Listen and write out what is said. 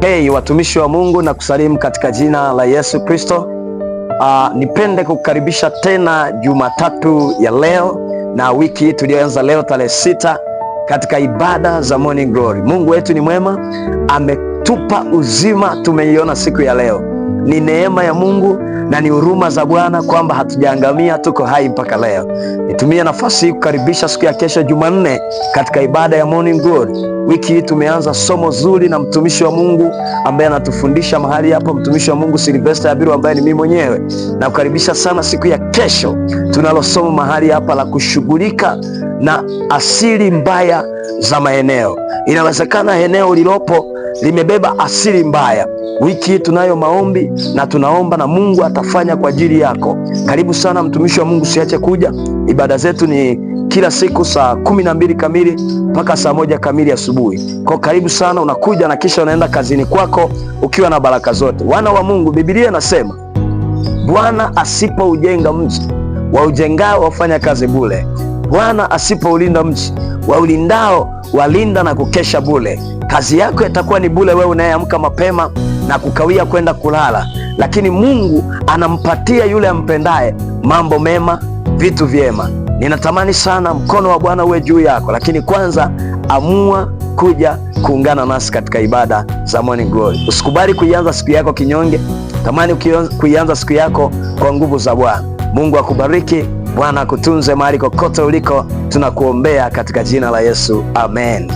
Hey watumishi wa Mungu, na kusalimu katika jina la Yesu Kristo. Nipende kukaribisha tena Jumatatu ya leo na wiki tuliyoanza leo tarehe 6 katika ibada za Morning Glory. Mungu wetu ni mwema, ametupa uzima, tumeiona siku ya leo. Ni neema ya Mungu na ni huruma za Bwana kwamba hatujaangamia, tuko hai mpaka leo. Nitumie nafasi hii kukaribisha siku ya kesho Jumanne katika ibada ya Morning Glory. Wiki hii tumeanza somo zuri na mtumishi wa Mungu ambaye anatufundisha mahali hapa, mtumishi wa Mungu Sylvester Abiru ambaye ni mimi mwenyewe. Na kukaribisha sana siku ya kesho, tunalo somo mahali hapa la kushughulika na asili mbaya za maeneo. Inawezekana eneo lilopo limebeba asili mbaya. Wiki hii tunayo maombi na tunaomba na Mungu atafanya kwa ajili yako. Karibu sana mtumishi wa Mungu, siache kuja. Ibada zetu ni kila siku saa 12 kamili mpaka saa 1 kamili asubuhi. Kwa karibu sana, unakuja na kisha unaenda kazini kwako ukiwa na baraka zote. Wana wa Mungu, Biblia inasema Bwana asipoujenga mji, waujengao wafanya kazi bure. Bwana asipoulinda mji, waulindao walinda na kukesha bure. Kazi yako itakuwa ni bure, wewe unayeamka mapema na kukawia kwenda kulala, lakini Mungu anampatia yule ampendaye mambo mema, vitu vyema. Ninatamani sana mkono wa Bwana uwe juu yako, lakini kwanza amua kuja kuungana nasi katika ibada za Morning Glory. Usikubali kuianza siku yako kinyonge, tamani kuianza siku yako kwa nguvu za Bwana. Mungu akubariki, Bwana akutunze mahali kokote uliko. Tunakuombea katika jina la Yesu, amen.